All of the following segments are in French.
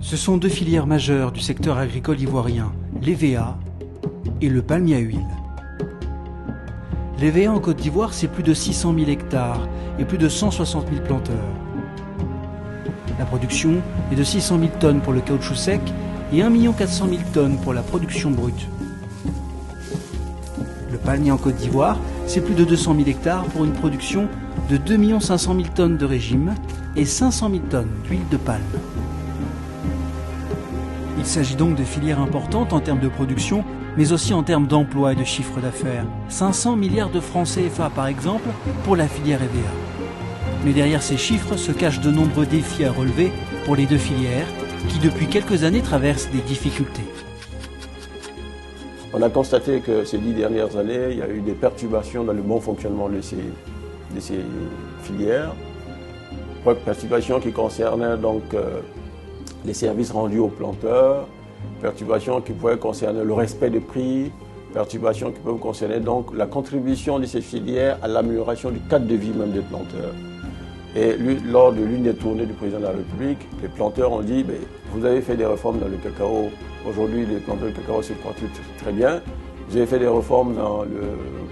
Ce sont deux filières majeures du secteur agricole ivoirien, l'EVA et le palmier à huile. L'EVA en Côte d'Ivoire, c'est plus de 600 000 hectares et plus de 160 000 planteurs. La production est de 600 000 tonnes pour le caoutchouc sec et 1 400 000 tonnes pour la production brute. Le palmier en Côte d'Ivoire, c'est plus de 200 000 hectares pour une production de 2 500 000 tonnes de régime et 500 000 tonnes d'huile de palme. Il s'agit donc de filières importantes en termes de production, mais aussi en termes d'emploi et de chiffre d'affaires. 500 milliards de francs CFA par exemple pour la filière EVA. Mais derrière ces chiffres se cachent de nombreux défis à relever pour les deux filières qui depuis quelques années traversent des difficultés. On a constaté que ces 10 dernières années, il y a eu des perturbations dans le bon fonctionnement de ces filières. Perturbations qui concernaient donc les services rendus aux planteurs, perturbations qui pouvaient concerner le respect des prix, perturbations qui peuvent concerner donc la contribution de ces filières à l'amélioration du cadre de vie même des planteurs. Et lors de l'une des tournées du président de la République, les planteurs ont dit vous avez fait des réformes dans le cacao. Aujourd'hui, les planteurs de cacao se portent très bien. Vous avez fait des réformes dans le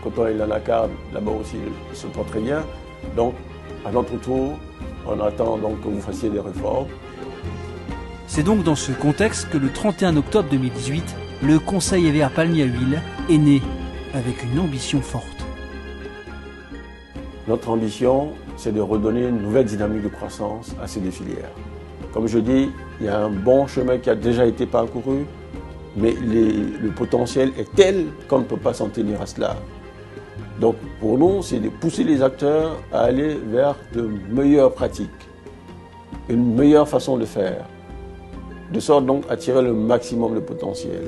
coton et l'anacarde, là-bas aussi, ils se portent très bien. Donc, à notre tour, on attend donc que vous fassiez des réformes. C'est donc dans ce contexte que le 31 octobre 2018, le Conseil EVA palmier à huile est né avec une ambition forte. Notre ambition, c'est de redonner une nouvelle dynamique de croissance à ces deux filières. Comme je dis, il y a un bon chemin qui a déjà été parcouru, mais le potentiel est tel qu'on ne peut pas s'en tenir à cela. Donc pour nous, c'est de pousser les acteurs à aller vers de meilleures pratiques, une meilleure façon de faire, de sorte donc à tirer le maximum de potentiel.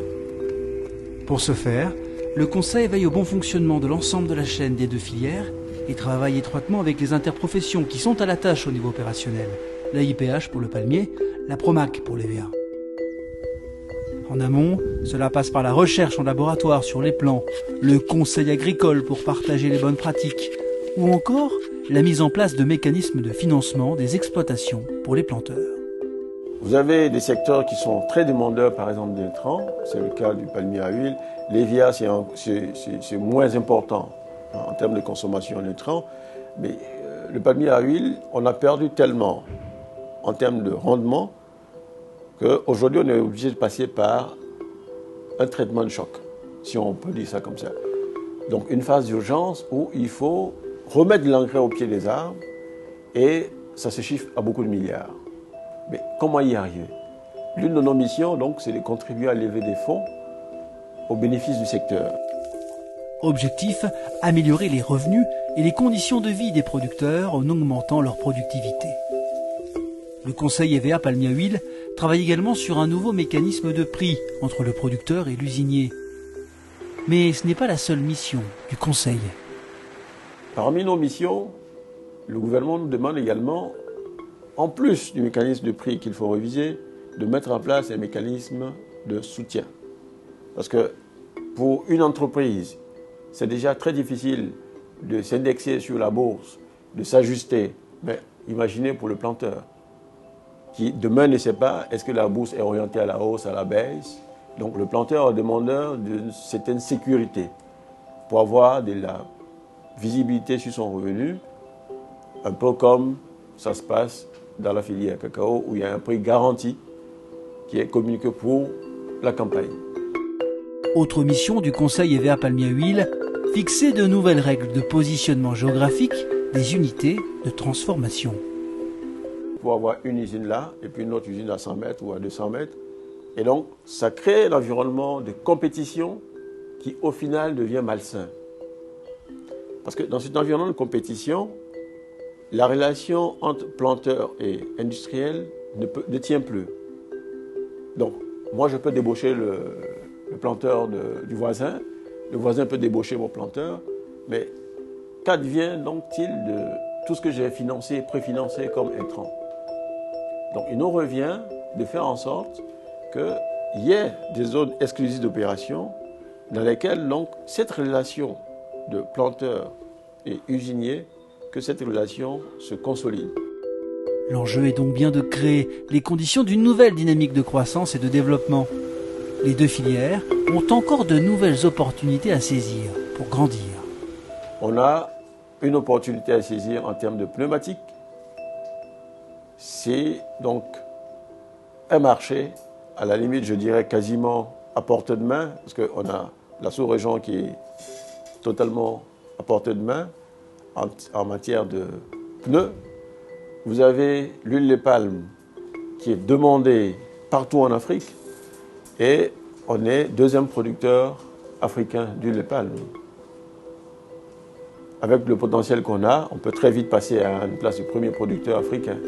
Pour ce faire, le Conseil veille au bon fonctionnement de l'ensemble de la chaîne des deux filières et travaille étroitement avec les interprofessions qui sont à la tâche au niveau opérationnel. La IPH pour le palmier, la Promac pour l'EVA. En amont, cela passe par la recherche en laboratoire sur les plants, le conseil agricole pour partager les bonnes pratiques, ou encore la mise en place de mécanismes de financement des exploitations pour les planteurs. Vous avez des secteurs qui sont très demandeurs, par exemple d'intrants, c'est le cas du palmier à huile. L'EVA, c'est moins important en termes de consommation d'intrants, mais le palmier à huile, on a perdu tellement en termes de rendement qu'aujourd'hui on est obligé de passer par un traitement de choc, si on peut dire ça comme ça. Donc une phase d'urgence où il faut remettre de l'engrais au pied des arbres et ça se chiffre à beaucoup de milliards. Mais comment y arriver? L'une de nos missions, donc, c'est de contribuer à lever des fonds au bénéfice du secteur. Objectif, améliorer les revenus et les conditions de vie des producteurs en augmentant leur productivité. Le Conseil EVA palmier à huile travaille également sur un nouveau mécanisme de prix entre le producteur et l'usinier. Mais ce n'est pas la seule mission du Conseil. Parmi nos missions, le gouvernement nous demande également, en plus du mécanisme de prix qu'il faut réviser, de mettre en place un mécanisme de soutien. Parce que pour une entreprise, c'est déjà très difficile de s'indexer sur la bourse, de s'ajuster. Mais imaginez pour le planteur, qui demain ne sait pas est-ce que la bourse est orientée à la hausse, à la baisse. Donc le planteur est demandeur d'une certaine sécurité pour avoir de la visibilité sur son revenu, un peu comme ça se passe dans la filière cacao où il y a un prix garanti qui est communiqué pour la campagne. Autre mission du Conseil EVA palmier à huile, fixer de nouvelles règles de positionnement géographique des unités de transformation. Pour avoir une usine là et puis une autre usine à 100 mètres ou à 200 mètres. Et donc, ça crée l'environnement de compétition qui, au final, devient malsain. Parce que dans cet environnement de compétition, la relation entre planteur et industriel ne tient plus. Donc, moi, je peux débaucher le planteur du voisin, le voisin peut débaucher mon planteur, mais qu'advient donc-il de tout ce que j'ai financé, préfinancé comme intrant? Donc, il nous revient de faire en sorte qu'il y ait des zones exclusives d'opération dans lesquelles donc, cette relation de planteur et usinier, que cette relation se consolide. L'enjeu est donc bien de créer les conditions d'une nouvelle dynamique de croissance et de développement. Les deux filières ont encore de nouvelles opportunités à saisir pour grandir. On a une opportunité à saisir en termes de pneumatiques. C'est donc un marché, à la limite, je dirais quasiment à portée de main, parce qu'on a la sous-région qui est totalement à portée de main en matière de pneus. Vous avez l'huile de palme qui est demandée partout en Afrique et on est deuxième producteur africain d'huile de palme. Avec le potentiel qu'on a, on peut très vite passer à une place de premier producteur africain.